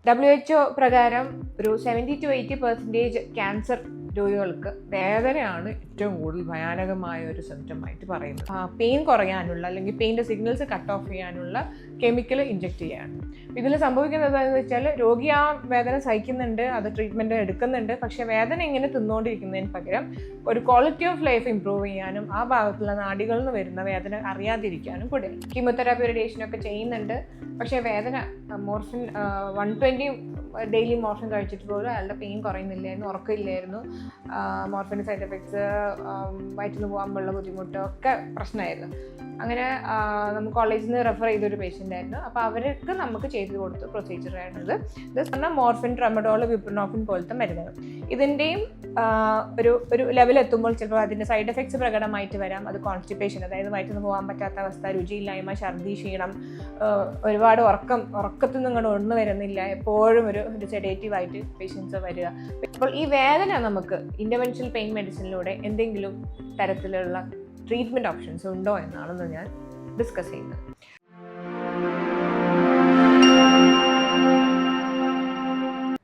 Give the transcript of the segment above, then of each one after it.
WHO പ്രകാരം ഒരു 70-80% cancer രോഗികൾക്ക് വേദനയാണ് ഏറ്റവും കൂടുതൽ ഭയാനകമായ ഒരു സിംറ്റമായിട്ട് പറയുന്നത്. പെയിൻ കുറയാനുള്ള അല്ലെങ്കിൽ പെയിൻ്റെ സിഗ്നൽസ് കട്ട് ഓഫ് ചെയ്യാനുള്ള കെമിക്കൽ ഇഞ്ചെക്ട് ചെയ്യാണ്. ഇതിൽ സംഭവിക്കുന്നത് എന്താണെന്ന് വെച്ചാൽ രോഗി ആ വേദന സഹിക്കുന്നുണ്ട്, അത് ട്രീറ്റ്മെൻറ്റ് എടുക്കുന്നുണ്ട്, പക്ഷേ വേദന ഇങ്ങനെ തിന്നുകൊണ്ടിരിക്കുന്നതിന് പകരം ഒരു ക്വാളിറ്റി ഓഫ് ലൈഫ് ഇമ്പ്രൂവ് ചെയ്യാനും ആ ഭാഗത്തുള്ള നാഡികളിൽ നിന്ന് വരുന്ന വേദന അറിയാതിരിക്കാനും കൂടെയാണ്. കീമോതെറാപ്പി റേഡിയേഷനൊക്കെ ചെയ്യുന്നുണ്ട്, പക്ഷേ വേദന മോർഫിൻ 120 ഡെയിലി മോർഫിൻ കഴിച്ചിട്ട് പോലും അയാളുടെ പെയിൻ കുറയുന്നില്ലായിരുന്നു, ഉറക്കമില്ലായിരുന്നു, മോർഫിൻ്റെ സൈഡ് എഫക്ട്സ്, വയറ്റിന് പോകാനുള്ള ബുദ്ധിമുട്ട് ഒക്കെ പ്രശ്നമായിരുന്നു. അങ്ങനെ നമുക്ക് കോളേജിൽ നിന്ന് റെഫർ ചെയ്തൊരു പേഷ്യൻ്റ് ആയിരുന്നു. അപ്പോൾ അവർക്ക് നമുക്ക് ചെയ്ത് കൊടുത്ത പ്രൊസീജിയറാണിത്. ഇത് പറഞ്ഞാൽ മോർഫിൻ, ട്രമഡോൾ, ബുപ്രനോഫിൻ പോലത്തെ മരുന്നുകൾ. ഇതിൻ്റെയും ഒരു ലെവൽ എത്തുമ്പോൾ ചിലപ്പോൾ അതിൻ്റെ സൈഡ് എഫക്ട്സ് പ്രകടമായിട്ട് വരാം. അത് കോൺസ്റ്റിപ്പേഷൻ, അതായത് വയറ്റിന് പോകാൻ പറ്റാത്ത അവസ്ഥ, രുചിയില്ലായ്മ, ഛർദി, ക്ഷീണം, ഒരുപാട് ഉറക്കത്തിൽ നിന്ന് ഇങ്ങോട്ട് ഒന്നും വരുന്നില്ല, എപ്പോഴും ഒരു സെഡേറ്റീവായിട്ട് പേഷ്യൻസ് വരിക. അപ്പോൾ ഈ വേദന നമുക്ക് ഇൻ്റർവെൻഷണൽ പെയിൻ മെഡിസിനിലൂടെ എന്തെങ്കിലും തരത്തിലുള്ള ട്രീറ്റ്മെൻറ്റ് ഓപ്ഷൻസ് ഉണ്ടോ എന്നാണെന്ന് ഞാൻ ഡിസ്കസ് ചെയ്യുന്നത്.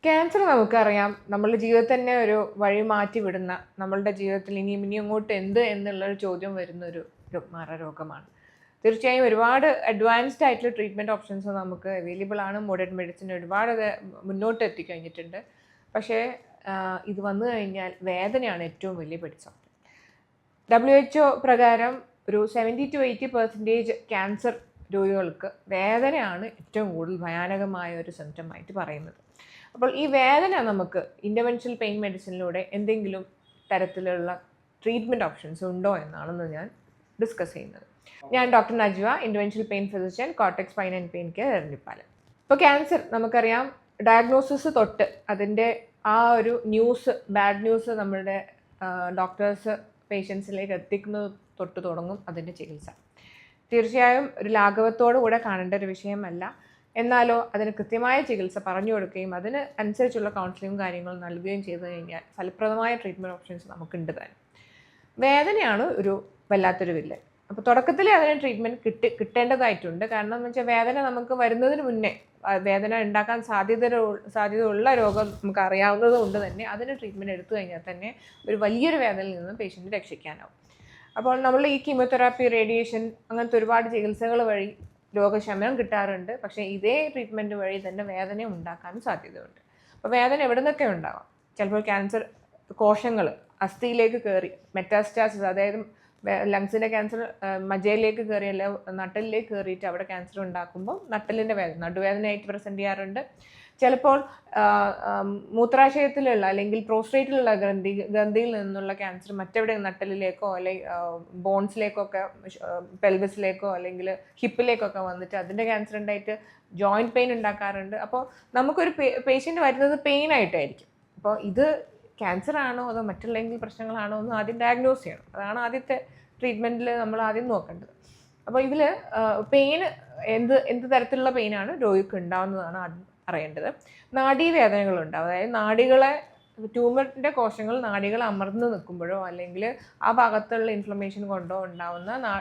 ക്യാൻസർ നമുക്കറിയാം, നമ്മളുടെ ജീവിതത്തിൽ തന്നെ ഒരു വഴി മാറ്റി വിടുന്ന, നമ്മളുടെ ജീവിതത്തിൽ ഇനിയും അങ്ങോട്ട് എന്നുള്ളൊരു ചോദ്യം വരുന്നൊരു മാരരോഗമാണ്. തീർച്ചയായും ഒരുപാട് അഡ്വാൻസ്ഡ് ആയിട്ടുള്ള ട്രീറ്റ്മെൻറ്റ് ഓപ്ഷൻസ് നമുക്ക് അവൈലബിൾ ആണ്. മോഡേൺ മെഡിസിൻ ഒരുപാട് മുന്നോട്ട് എത്തിക്കഴിഞ്ഞിട്ടുണ്ട്. പക്ഷേ ഇത് വന്നു കഴിഞ്ഞാൽ വേദനയാണ് ഏറ്റവും വലിയ പിടിച്ചം. WHO പ്രകാരം ഒരു 70-80% ക്യാൻസർ രോഗികൾക്ക് വേദനയാണ് ഏറ്റവും കൂടുതൽ ഭയാനകമായ ഒരു സിംറ്റമായിട്ട് പറയുന്നത്. അപ്പോൾ ഈ വേദന നമുക്ക് ഇൻ്റർവെൻഷണൽ പെയിൻ മെഡിസിനിലൂടെ എന്തെങ്കിലും തരത്തിലുള്ള ട്രീറ്റ്മെൻറ്റ് ഓപ്ഷൻസ് ഉണ്ടോ എന്നാണെന്ന് ഞാൻ ഡിസ്കസ് ചെയ്യുന്നത്. ഞാൻ doctor Najwa, interventional pain physician, Cortex Spine and Pain Care, Eranhipalam. ഇപ്പോൾ ക്യാൻസർ നമുക്കറിയാം, ഡയഗ്നോസിസ് തൊട്ട് അതിൻ്റെ ആ ഒരു ബാഡ് ന്യൂസ് നമ്മളുടെ ഡോക്ടേഴ്സ് പേഷ്യൻസിലേക്ക് എത്തിക്കുന്നത് തൊട്ട് തുടങ്ങും അതിൻ്റെ ചികിത്സ. തീർച്ചയായും ഒരു ലാഘവത്തോടു കൂടെ കാണേണ്ട ഒരു വിഷയമല്ല. എന്നാലോ അതിന് കൃത്യമായ ചികിത്സ പറഞ്ഞു കൊടുക്കുകയും അതിന് അനുസരിച്ചുള്ള കൗൺസിലിങ്ങും കാര്യങ്ങളും നൽകുകയും ചെയ്തു കഴിഞ്ഞാൽ ഫലപ്രദമായ ട്രീറ്റ്മെൻറ്റ് ഓപ്ഷൻസ് നമുക്കുണ്ട് തന്നെ. വേദനയാണ് ഒരു വല്ലാത്തൊരു വില്ലൻ. അപ്പോൾ തുടക്കത്തിൽ അതിന് ട്രീറ്റ്മെൻറ്റ് കിട്ടേണ്ടതായിട്ടുണ്ട്. കാരണം എന്ന് വെച്ചാൽ വേദന നമുക്ക് വരുന്നതിന് മുന്നേ വേദന ഉണ്ടാക്കാൻ സാധ്യതയുള്ള രോഗം നമുക്ക് അറിയാവുന്നത് കൊണ്ട് തന്നെ അതിന് ട്രീറ്റ്മെൻറ്റ് എടുത്തു കഴിഞ്ഞാൽ തന്നെ ഒരു വലിയൊരു വേദനയിൽ നിന്ന് പേഷ്യൻറ്റ് രക്ഷിക്കാനാവും. അപ്പോൾ നമ്മൾ ഈ കീമോതെറാപ്പി, റേഡിയേഷൻ അങ്ങനത്തെ ഒരുപാട് ചികിത്സകൾ വഴി രോഗശമനം കിട്ടാറുണ്ട്. പക്ഷേ ഇതേ ട്രീറ്റ്മെൻറ്റ് വഴി തന്നെ വേദന ഉണ്ടാക്കാനും സാധ്യതയുണ്ട്. അപ്പോൾ വേദന എവിടെ നിന്നൊക്കെ ഉണ്ടാവാം. ചിലപ്പോൾ ക്യാൻസർ കോശങ്ങൾ അസ്ഥിയിലേക്ക് കയറി മെറ്റാസ്റ്റാസിസ്, അതായത് ലങ്സിൻ്റെ ക്യാൻസർ മജ്ജയിലേക്ക് കയറി അല്ലെ നട്ടലിലേക്ക് കയറിയിട്ട് അവിടെ ക്യാൻസർ ഉണ്ടാക്കുമ്പോൾ നട്ടലിൻ്റെ വേദന, നടുവേദനയായിട്ട് പ്രസൻറ്റ് ചെയ്യാറുണ്ട്. ചിലപ്പോൾ മൂത്രാശയത്തിലുള്ള അല്ലെങ്കിൽ പ്രോസ്ട്രേറ്റിലുള്ള ഗ്രന്ഥിയിൽ നിന്നുള്ള ക്യാൻസർ മറ്റെവിടെ നട്ടലിലേക്കോ അല്ലെങ്കിൽ ബോൺസിലേക്കോ ഒക്കെ, പെൽവിസിലേക്കോ അല്ലെങ്കിൽ ഹിപ്പിലേക്കൊക്കെ വന്നിട്ട് അതിൻ്റെ ക്യാൻസർ ഉണ്ടായിട്ട് ജോയിൻറ്റ് പെയിൻ ഉണ്ടാക്കാറുണ്ട്. അപ്പോൾ നമുക്കൊരു പേഷ്യൻ്റ് വരുന്നത് പെയിനായിട്ടായിരിക്കും. അപ്പോൾ ഇത് ക്യാൻസർ ആണോ അതോ മറ്റുള്ള പ്രശ്നങ്ങളാണോ എന്ന് ആദ്യം ഡയഗ്നോസ് ചെയ്യണം. അതാണ് ആദ്യത്തെ ട്രീറ്റ്മെൻറ്റിൽ നമ്മൾ ആദ്യം നോക്കേണ്ടത്. അപ്പോൾ ഇതിൽ പെയിൻ എന്ത് തരത്തിലുള്ള പെയിനാണ് രോഗിക്ക് ഉണ്ടാവുന്നതാണ് ആദ്യം അറിയേണ്ടത്. നാഡീവേദനകളുണ്ടാവും, അതായത് നാഡികളെ, ട്യൂമറിൻ്റെ കോശങ്ങൾ നാഡികളെ അമർന്ന് നിൽക്കുമ്പോഴോ അല്ലെങ്കിൽ ആ ഭാഗത്തുള്ള ഇൻഫ്ലമേഷൻ കൊണ്ടോ ഉണ്ടാവുന്ന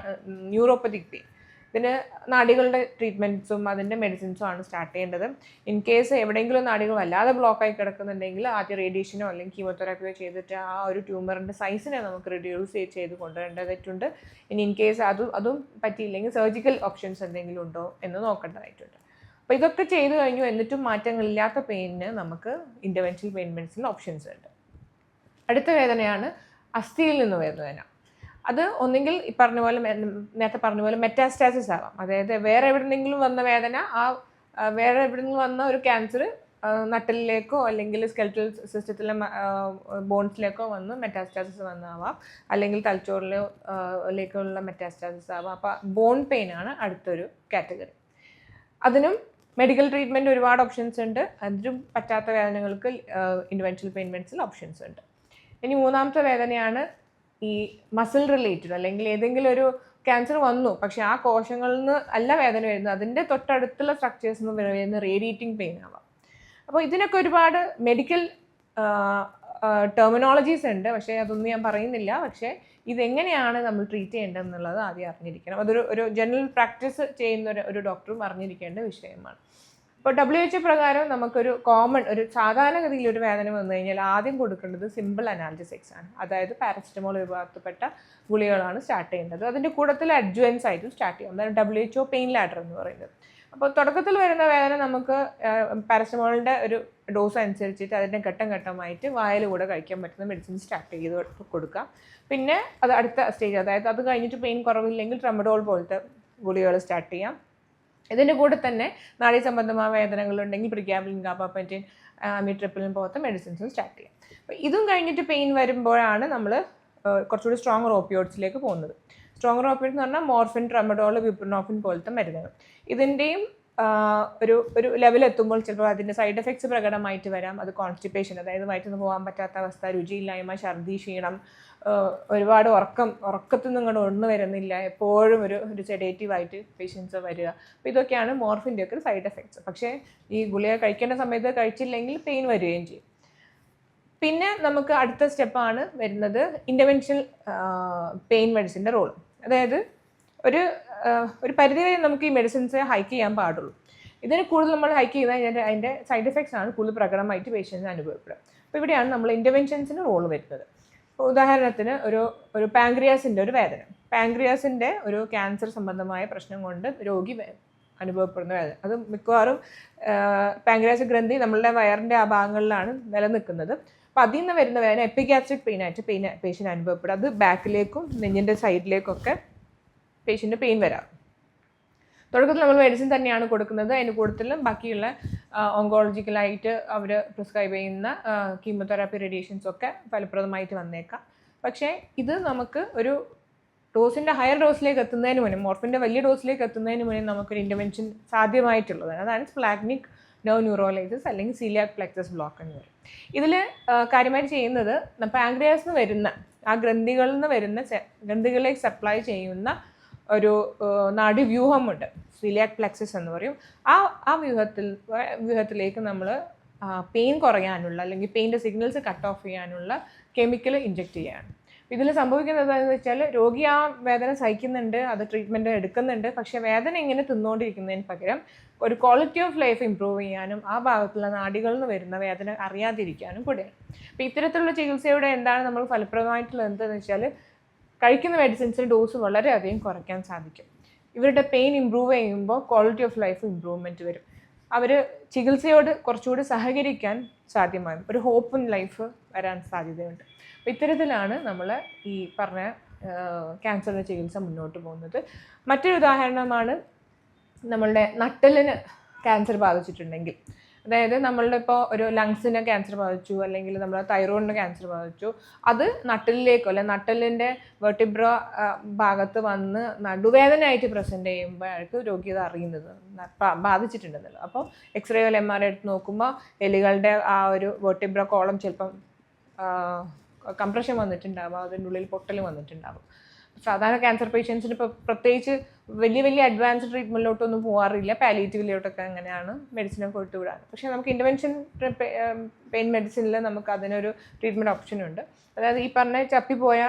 ന്യൂറോപ്പതിക് പെയിൻ. ഇതിന് നാഡികളുടെ ട്രീറ്റ്മെൻറ്റ്സും അതിൻ്റെ മെഡിസിൻസും ആണ് സ്റ്റാർട്ട് ചെയ്യേണ്ടത്. ഇൻ കേസ് എവിടെയെങ്കിലും നാഡികൾ വല്ലാതെ ബ്ലോക്കായി കിടക്കുന്നുണ്ടെങ്കിൽ ആദ്യം റേഡിയേഷനോ അല്ലെങ്കിൽ കീമോതെറാപ്പിയോ ചെയ്തിട്ട് ആ ഒരു ട്യൂമറിൻ്റെ സൈസിനെ നമുക്ക് റിഡ്യൂസ് ചെയ്ത് കൊണ്ടുവരേണ്ടതായിട്ടുണ്ട്. ഇൻ കേസ് അതും പറ്റിയില്ലെങ്കിൽ സർജിക്കൽ ഓപ്ഷൻസ് എന്തെങ്കിലും ഉണ്ടോ എന്ന് നോക്കേണ്ടതായിട്ടുണ്ട്. അപ്പോൾ ഇതൊക്കെ ചെയ്തു കഴിഞ്ഞു എന്നിട്ടും മാറ്റങ്ങളില്ലാത്ത പെയിനിന് നമുക്ക് ഇൻ്റർവെൻഷണൽ പെയിൻ മെഡിസിൻ ഓപ്ഷൻസ് ഉണ്ട്. അടുത്ത വേദനയാണ് അസ്ഥിയിൽ നിന്ന് വരുന്ന വേദന. അത് ഒന്നെങ്കിൽ നേരത്തെ പറഞ്ഞ പോലെ മെറ്റാസ്റ്റാസിസ് ആവാം, അതായത് വേറെ എവിടെയെങ്കിലും വന്ന വേദന, വേറെ എവിടെയെങ്കിലും വന്ന ഒരു ക്യാൻസർ നട്ടലിലേക്കോ അല്ലെങ്കിൽ സ്കെൽറ്റൽ സിസ്റ്റത്തിലെ ബോൺസിലേക്കോ വന്ന് മെറ്റാസ്റ്റാസിസ് വന്നാവാം, അല്ലെങ്കിൽ തലച്ചോറിലേക്കുള്ള മെറ്റാസ്റ്റാസിസ് ആവാം. അപ്പോൾ ബോൺ പെയിൻ ആണ് അടുത്തൊരു കാറ്റഗറി. അതിനും മെഡിക്കൽ ട്രീറ്റ്മെൻറ്റ് ഒരുപാട് ഓപ്ഷൻസ് ഉണ്ട്. അതിനും പറ്റാത്ത വേദനകൾക്ക് ഇൻ്റർവെൻഷണൽ പെയിൻ മെഡിസിൻ ഓപ്ഷൻസ് ഉണ്ട്. ഇനി മൂന്നാമത്തെ വേദനയാണ് ഈ മസിൽ റിലേറ്റഡ്, അല്ലെങ്കിൽ ഏതെങ്കിലും ഒരു ക്യാൻസർ വന്നു പക്ഷേ ആ കോശങ്ങളിൽ നിന്ന് അല്ല വേദന വരുന്നത്, അതിൻ്റെ തൊട്ടടുത്തുള്ള സ്ട്രക്ചേഴ്സിൽ നിന്ന് വരുന്ന റേഡിയേറ്റിംഗ് പെയിൻ ആവാം. അപ്പോൾ ഇതിനൊക്കെ ഒരുപാട് മെഡിക്കൽ ടെർമിനോളജീസ് ഉണ്ട്, പക്ഷേ അതൊന്നും ഞാൻ പറയുന്നില്ല. പക്ഷേ ഇതെങ്ങനെയാണ് നമ്മൾ ട്രീറ്റ് ചെയ്യേണ്ടതെന്നുള്ളത് ആദ്യം അറിഞ്ഞിരിക്കണം. അതൊരു ജനറൽ പ്രാക്ടീസ് ചെയ്യുന്ന ഒരു ഡോക്ടറും അറിഞ്ഞിരിക്കേണ്ട വിഷയമാണ്. ഇപ്പോൾ WHO പ്രകാരം നമുക്കൊരു കോമൺ ഒരു സാധാരണഗതിയിൽ ഒരു വേദന വന്നു കഴിഞ്ഞാൽ ആദ്യം കൊടുക്കേണ്ടത് സിമ്പിൾ അനാൽജസിക്സ് ആണ്. അതായത് പാരസിറ്റമോൾ വിഭാഗത്തിൽപ്പെട്ട ഗുളികകളാണ് സ്റ്റാർട്ട് ചെയ്യേണ്ടത്. അതിൻ്റെ കൂട്ടത്തിൽ അഡ്ജുവൻസ് ആയിട്ടും സ്റ്റാർട്ട് ചെയ്യും. അതാണ് WHO പെയിൻ ലാഡർ എന്ന് പറയുന്നത്. അപ്പോൾ തുടക്കത്തിൽ വരുന്ന വേദന നമുക്ക് പാരസിറ്റമോളിൻ്റെ ഒരു ഡോസ് അനുസരിച്ചിട്ട് അതിൻ്റെ ഘട്ടം ഘട്ടമായിട്ട് വായിലൂടെ കഴിക്കാൻ പറ്റുന്ന മെഡിസിൻ സ്റ്റാർട്ട് ചെയ്ത് കൊടുക്കാം. പിന്നെ അത് അടുത്ത സ്റ്റേജ്, അതായത് അത് കഴിഞ്ഞിട്ട് പെയിൻ കുറവില്ലെങ്കിൽ ട്രമഡോൾ പോലത്തെ ഗുളികകൾ സ്റ്റാർട്ട് ചെയ്യാം. ഇതിൻ്റെ കൂടെ തന്നെ നാഡീ സംബന്ധമായ വേദനകളുണ്ടെങ്കിൽ പ്രിഗാബലിൻ, ഗാബാപെന്റിൻ, അമിട്രിപ്പിലിൻ പോലത്തെ മെഡിസിൻസും സ്റ്റാർട്ട് ചെയ്യാം. അപ്പോൾ ഇതും കഴിഞ്ഞിട്ട് പെയിൻ വരുമ്പോഴാണ് നമ്മൾ കുറച്ചുകൂടി സ്ട്രോങ്ങർ ഓപ്പിയോയിഡ്സിലേക്ക് പോകുന്നത്. സ്ട്രോങ്ങർ ഓപ്പിയോയിഡ് എന്ന് പറഞ്ഞാൽ മോർഫിൻ, ട്രമഡോൾ, ബുപ്രനോഫിൻ പോലത്തെ മരുന്നുകൾ. ഇതിൻ്റെയും ഒരു ലെവലെത്തുമ്പോൾ ചിലപ്പോൾ അതിൻ്റെ സൈഡ് എഫക്ട്സ് പ്രകടമായിട്ട് വരാം. അത് കോൺസ്റ്റിപ്പേഷൻ, അതായത് വയറ്റിൽ നിന്ന് പോകാൻ പറ്റാത്ത അവസ്ഥ, രുചിയില്ലായ്മ, ഛർദി, ക്ഷീണം, ഒരുപാട് ഉറക്കത്തിൽ നിന്ന് ഇങ്ങോട്ട് ഒന്നു വരുന്നില്ല, എപ്പോഴും ഒരു സെഡേറ്റീവായിട്ട് പേഷ്യൻസ് വരിക. അപ്പോൾ ഇതൊക്കെയാണ് മോർഫിൻ്റെയൊക്കെ സൈഡ് എഫക്ട്സ്. പക്ഷേ ഈ ഗുളിക കഴിക്കേണ്ട സമയത്ത് കഴിച്ചില്ലെങ്കിൽ പെയിൻ വരികയും ചെയ്യും. പിന്നെ നമുക്ക് അടുത്ത സ്റ്റെപ്പാണ് വരുന്നത് ഇൻ്റർവെൻഷണൽ പെയിൻ മെഡിസിൻ്റെ റോൾ. അതായത് ഒരു പരിധിവരെ നമുക്ക് ഈ മെഡിസിൻസ് ഹൈക്ക് ചെയ്യാൻ പാടുള്ളൂ. ഇതിന് കൂടുതൽ നമ്മൾ ഹൈക്ക് ചെയ്ത് കഴിഞ്ഞാൽ അതിൻ്റെ സൈഡ് എഫക്ട്സ് ആണ് കൂടുതൽ പ്രകടമായിട്ട് പേഷ്യൻസിന് അനുഭവപ്പെടുക. അപ്പോൾ ഇവിടെയാണ് നമ്മൾ ഇൻ്റർവെൻഷൻസിന് റോൾ വരുന്നത്. ഉദാഹരണത്തിന് ഒരു പാങ്ക്രിയാസിൻ്റെ ഒരു വേദന, പാങ്ക്രിയാസിൻ്റെ ഒരു ക്യാൻസർ സംബന്ധമായ പ്രശ്നം കൊണ്ട് രോഗി അനുഭവപ്പെടുന്ന വേദന. അത് മിക്കവാറും പാങ്ക്രിയാസ് ഗ്രന്ഥി നമ്മളുടെ വയറിൻ്റെ ആ ഭാഗങ്ങളിലാണ് നിലനിൽക്കുന്നത്. അപ്പോൾ അതിൽ നിന്ന് വരുന്ന വേദന എപ്പിഗാസ്ട്രിക് പെയിനായിട്ട് പേഷ്യൻ്റ് അനുഭവപ്പെടും. അത് ബാക്കിലേക്കും നെഞ്ഞിൻ്റെ സൈഡിലേക്കൊക്കെ പേഷ്യൻ്റ് പെയിൻ വരാം. തുടക്കത്തിൽ നമ്മൾ മെഡിസിൻ തന്നെയാണ് കൊടുക്കുന്നത്. അതിന് കൂടുതലും ബാക്കിയുള്ള ഓങ്കോളജിക്കലായിട്ട് അവർ പ്രിസ്ക്രൈബ് ചെയ്യുന്ന കീമോതെറാപ്പി, റേഡിയേഷൻസൊക്കെ ഫലപ്രദമായിട്ട് വന്നേക്കാം. പക്ഷേ ഇത് നമുക്ക് ഒരു ഡോസിൻ്റെ ഹയർ ഡോസിലേക്ക് എത്തുന്നതിന് മുന്നേ, മോർഫിൻ്റെ വലിയ ഡോസിലേക്ക് എത്തുന്നതിന് മുന്നേ നമുക്കൊരു ഇൻ്റർവെൻഷൻ സാധ്യമായിട്ടുള്ളതാണ്. അതാണ് സ്പ്ലാഗ്നിക് നെർവ് ന്യൂറോലൈസിസ് അല്ലെങ്കിൽ സീലിയാക് പ്ലെക്സസ് ബ്ലോക്ക് എന്ന് പറയും. ഇതിൽ കാര്യമായിട്ട് ചെയ്യുന്നത് പാങ്ക്രിയാസിൽ നിന്ന് വരുന്ന ആ ഗ്രന്ഥികളിൽ നിന്ന് വരുന്ന ഗ്രന്ഥികളിലേക്ക് സപ്ലൈ ചെയ്യുന്ന ഒരു നാഡീവ്യൂഹമുണ്ട്, സീലിയാക് പ്ലെക്സസ് എന്ന് പറയും. ആ വ്യൂഹത്തിലേക്ക് നമ്മൾ പെയിൻ കുറയാനുള്ള അല്ലെങ്കിൽ പെയിൻ്റെ സിഗ്നൽസ് കട്ട് ഓഫ് ചെയ്യാനുള്ള കെമിക്കൽ ഇഞ്ചെക്റ്റ് ചെയ്യുകയാണ്. ഇതിൽ സംഭവിക്കുന്നത് എന്താണെന്ന് വെച്ചാൽ രോഗി ആ വേദന സഹിക്കുന്നുണ്ട്, അത് ട്രീറ്റ്മെൻറ്റ് എടുക്കുന്നുണ്ട്. പക്ഷേ വേദന ഇങ്ങനെ തിന്നുകൊണ്ടിരിക്കുന്നതിന് പകരം ഒരു ക്വാളിറ്റി ഓഫ് ലൈഫ് ഇമ്പ്രൂവ് ചെയ്യാനും ആ ഭാഗത്തുള്ള നാഡികളിൽ നിന്ന് വരുന്ന വേദന അറിയാതിരിക്കാനും കൂടെയാണ്. അപ്പോൾ ഇത്തരത്തിലുള്ള ചികിത്സയുടെ എന്താണ് നമ്മൾ ഫലപ്രദമായിട്ടുള്ളത് എന്താണെന്ന് വെച്ചാൽ കഴിക്കുന്ന മെഡിസിൻസിൻ്റെ ഡോസ് വളരെയധികം കുറയ്ക്കാൻ സാധിക്കും. ഇവരുടെ പെയിൻ ഇമ്പ്രൂവ് ചെയ്യുമ്പോൾ ക്വാളിറ്റി ഓഫ് ലൈഫ് ഇമ്പ്രൂവ്മെൻറ്റ് വരും. അവർ ചികിത്സയോട് കുറച്ചുകൂടി സഹകരിക്കാൻ സാധ്യമാകും. ഒരു ഹോപ്പ് ഇൻ ലൈഫ് വരാൻ സാധ്യതയുണ്ട്. അപ്പോൾ ഇത്തരത്തിലാണ് നമ്മൾ ഈ പറഞ്ഞ ക്യാൻസറിൻ്റെ ചികിത്സ മുന്നോട്ട് പോകുന്നത്. മറ്റൊരു ഉദാഹരണമാണ് നമ്മളുടെ നട്ടെല്ലിന് ക്യാൻസർ ബാധിച്ചിട്ടുണ്ടെങ്കിൽ, അതായത് നമ്മളുടെ ഇപ്പോൾ ഒരു ലങ്സിന് ക്യാൻസർ ബാധിച്ചു അല്ലെങ്കിൽ നമ്മുടെ തൈറോയിഡിന് ക്യാൻസർ ബാധിച്ചു, അത് നട്ടെല്ലിലേക്കോ അല്ലെ നട്ടെല്ലിൻ്റെ വെർട്ടിബ്ര ഭാഗത്ത് വന്ന് നടുവേദനയായിട്ട് പ്രസൻറ്റ് ചെയ്യുമ്പോഴായിരിക്കും രോഗി അത് അറിയുന്നത് ബാധിച്ചിട്ടുണ്ടെന്നുള്ളത്. അപ്പോൾ എക്സ്റേ അല്ലെങ്കിൽ MRI എടുത്ത് നോക്കുമ്പോൾ എലികളുടെ ആ ഒരു വെർട്ടിബ്ര കോളം ചിലപ്പം കംപ്രഷൻ വന്നിട്ടുണ്ടാവും, അതിൻ്റെ ഉള്ളിൽ പൊട്ടൽ വന്നിട്ടുണ്ടാവും. സാധാരണ ക്യാൻസർ പേഷ്യൻസിന് ഇപ്പോൾ പ്രത്യേകിച്ച് വലിയ അഡ്വാൻസ് ട്രീറ്റ്മെൻറ്റിലോട്ടൊന്നും പോകാറില്ല. പാലിയേറ്റീവിലോട്ടൊക്കെ അങ്ങനെയാണ് മെഡിസിനൊക്കെ കൊടുത്തു വിടാറ്. പക്ഷേ നമുക്ക് ഇൻ്റർവെൻഷൻ പെയിൻ മെഡിസിനിൽ നമുക്ക് അതിനൊരു ട്രീറ്റ്മെൻറ്റ് ഓപ്ഷനുണ്ട്. അതായത് ഈ പറഞ്ഞ ചപ്പിപ്പോയ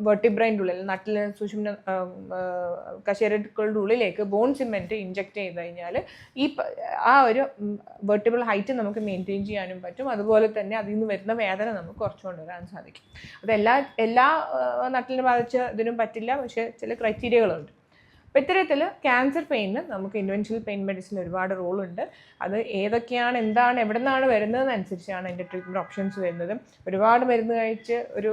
വെർട്ടിബ്രൈൻ്റെ ഉള്ളിൽ നട്ടിൽ സുഷുമ്ന കശേരുക്കളുടെ ഉള്ളിലേക്ക് ബോൺ സിമെൻറ്റ് ഇഞ്ചെക്ട് ചെയ്ത് കഴിഞ്ഞാൽ ആ ഒരു വെർട്ടിബിൾ ഹൈറ്റ് നമുക്ക് മെയിൻറ്റെയിൻ ചെയ്യാനും പറ്റും. അതുപോലെ തന്നെ അതിൽ നിന്ന് വരുന്ന വേദന നമുക്ക് കുറച്ച് കൊണ്ടുവരാൻ സാധിക്കും. അത് എല്ലാ നട്ടിലിനെ ബാധിച്ച ഇതിനും പറ്റില്ല, പക്ഷേ ചില ക്രൈറ്റീരിയകളുണ്ട്. അപ്പോൾ ഇത്തരത്തിൽ ക്യാൻസർ പെയിന് നമുക്ക് ഇൻവെൻഷണൽ പെയിൻ മെഡിസിൻ ഒരുപാട് റോളുണ്ട്. അത് ഏതൊക്കെയാണ്, എന്താണ്, എവിടെ നിന്നാണ് വരുന്നതെന്നനുസരിച്ചാണ് അതിൻ്റെ ട്രീറ്റ്മെൻറ്റ് ഓപ്ഷൻസ് വരുന്നത്. ഒരുപാട് മരുന്ന് കഴിച്ച് ഒരു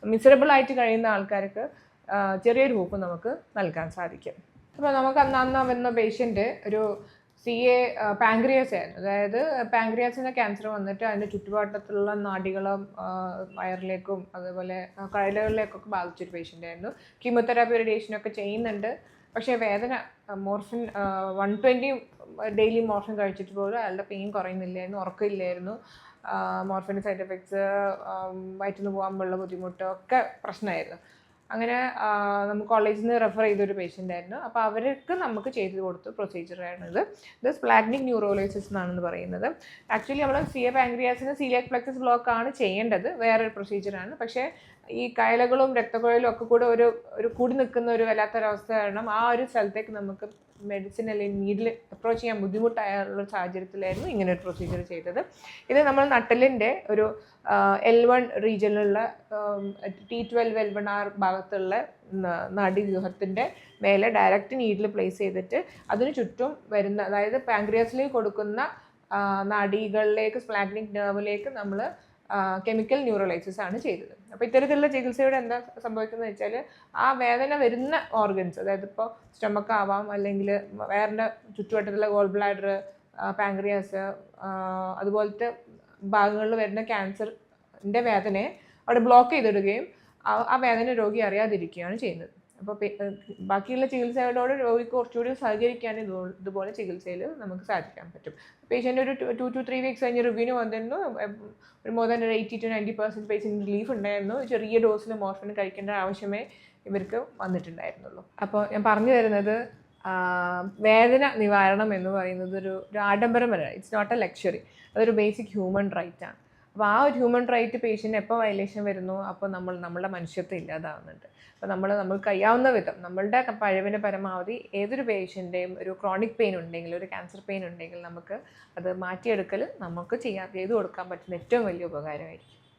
മിസറബിളായിട്ട് കഴിയുന്ന ആൾക്കാർക്ക് ചെറിയൊരു ഹോപ്പ് നമുക്ക് നൽകാൻ സാധിക്കും. അപ്പോൾ നമുക്ക് അന്ന് വന്ന പേഷ്യൻ്റ് ഒരു CA പാങ്ക്രിയാസ് ആയിരുന്നു. അതായത് പാങ്ക്രിയാസിൻ്റെ ക്യാൻസർ വന്നിട്ട് അതിൻ്റെ ചുറ്റുപാട്ടത്തിലുള്ള നാഡികളും വയറിലേക്കും അതുപോലെ കഴലുകളിലേക്കൊക്കെ ബാധിച്ചൊരു പേഷ്യൻ്റ് ആയിരുന്നു. കീമോതെറാപ്പി, റേഡിയേഷനൊക്കെ ചെയ്യുന്നുണ്ട്. പക്ഷേ വേദന മോർഫിൻ 120 ഡെയിലി മോർഫിൻ കഴിച്ചിട്ട് പോലും അയാളുടെ പെയിൻ കുറയുന്നില്ലായിരുന്നു, ഉറക്കമില്ലായിരുന്നു. മോർഫിൻ്റെ സൈഡ് എഫക്ട്സ്, വയറ്റിൽ നിന്ന് പോകാനുള്ള ബുദ്ധിമുട്ട് ഒക്കെ പ്രശ്നമായിരുന്നു. അങ്ങനെ നമുക്ക് കോളേജിൽ നിന്ന് റെഫർ ചെയ്തൊരു പേഷ്യൻ്റ് ആയിരുന്നു. അപ്പോൾ അവർക്ക് നമുക്ക് ചെയ്ത് കൊടുത്ത പ്രൊസീജിയറാണിത്. ഇത് സ്പ്ലാഗ്നിക് ന്യൂറോലൈസിസ് എന്നാണെന്ന് പറയുന്നത്. ആക്ച്വലി നമ്മൾ CA പാങ്ക്രിയാസിന് സീലിയാക് പ്ലെക്സസ് ബ്ലോക്ക് ആണ് ചെയ്യേണ്ടത്, വേറൊരു പ്രൊസീജിയറാണ്. പക്ഷേ ഈ കയലകളും രക്തക്കുഴലും ഒക്കെ കൂടെ ഒരു കൂടി നിൽക്കുന്ന ഒരു വല്ലാത്തൊരവസ്ഥ കാരണം ആ ഒരു സ്ഥലത്തേക്ക് നമുക്ക് മെഡിസിൻ അല്ലെങ്കിൽ നീഡിൽ അപ്രോച്ച് ചെയ്യാൻ ബുദ്ധിമുട്ടായുള്ള സാഹചര്യത്തിലായിരുന്നു ഇങ്ങനെ ഒരു പ്രൊസീജിയർ ചെയ്തത്. ഇത് നമ്മൾ നട്ടലിൻ്റെ ഒരു L1 റീജിയനിലുള്ള T12 L1R ഭാഗത്തുള്ള നാഡീവ്യൂഹത്തിൻ്റെ മേലെ ഡയറക്റ്റ് നീഡിൽ പ്ലേസ് ചെയ്തിട്ട് അതിന് ചുറ്റും വരുന്ന, അതായത് പാൻക്രിയാസിലേക്ക് കൊടുക്കുന്ന നാഡികളിലേക്ക്, സ്പ്ലാഗ്നിക് നെർവിലേക്ക് നമ്മൾ കെമിക്കൽ ന്യൂറലൈസിസ് ആണ് ചെയ്തത്. അപ്പോൾ ഇത്തരത്തിലുള്ള ചികിത്സയുടെ എന്താ സംഭവിക്കുന്നത് വെച്ചാൽ ആ വേദന വരുന്ന ഓർഗൻസ്, അതായത് ഇപ്പോൾ സ്റ്റൊമക്ക് ആവാം, അല്ലെങ്കിൽ വേറെ ചുറ്റുവട്ടത്തുള്ള ഗോൾ ബ്ലാഡർ, പാൻക്രിയാസ്, അതുപോലത്തെ ഭാഗങ്ങളിൽ വരുന്ന ക്യാൻസറിൻ്റെ വേദനയെ അവിടെ ബ്ലോക്ക് ചെയ്തിടുകയും ആ വേദന രോഗി അറിയാതിരിക്കുകയാണ് ചെയ്യുന്നത്. അപ്പോൾ ബാക്കിയുള്ള ചികിത്സകളോട് രോഗിക്ക് കുറച്ചുകൂടി സഹകരിക്കാൻ ഇതുപോലെ ചികിത്സയിൽ നമുക്ക് സാധിക്കാൻ പറ്റും. പേഷ്യൻ്റ് ഒരു 2 to 3 weeks കഴിഞ്ഞ് റിവ്യൂവിന് വന്നിരുന്നു. ഒരു more than 80 to 90% patient relief ഉണ്ടായിരുന്നു. ചെറിയ ഡോസിൽ മോർഫിൻ കഴിക്കേണ്ട ആവശ്യമേ ഇവർക്ക് വന്നിട്ടുണ്ടായിരുന്നുള്ളൂ. അപ്പോൾ ഞാൻ പറഞ്ഞു തരുന്നത്, വേദന നിവാരണം എന്ന് പറയുന്നത് ഒരു ആഡംബരമല്ല. It's not a luxury. അതൊരു ബേസിക് ഹ്യൂമൻ റൈറ്റ് ആണ്. അപ്പോൾ ആ ഒരു ഹ്യൂമൻ റൈറ്റ് പേഷ്യൻ്റ് എപ്പോൾ വയലേഷൻ വരുന്നു അപ്പോൾ നമ്മളുടെ മനുഷ്യത്വം ഇല്ലാതാവുന്നുണ്ട്. അപ്പോൾ നമ്മൾക്ക് കഴിയാവുന്ന വിധം നമ്മളുടെ കഴിവിൻ്റെ പരമാവധി ഏതൊരു പേഷ്യൻ്റെയും ഒരു ക്രോണിക് പെയിൻ ഉണ്ടെങ്കിൽ, ഒരു ക്യാൻസർ പെയിൻ ഉണ്ടെങ്കിൽ നമുക്ക് അത് മാറ്റിയെടുക്കൽ നമുക്ക് ചെയ്തു കൊടുക്കാൻ പറ്റുന്ന ഏറ്റവും വലിയ ഉപകാരമായിരിക്കും.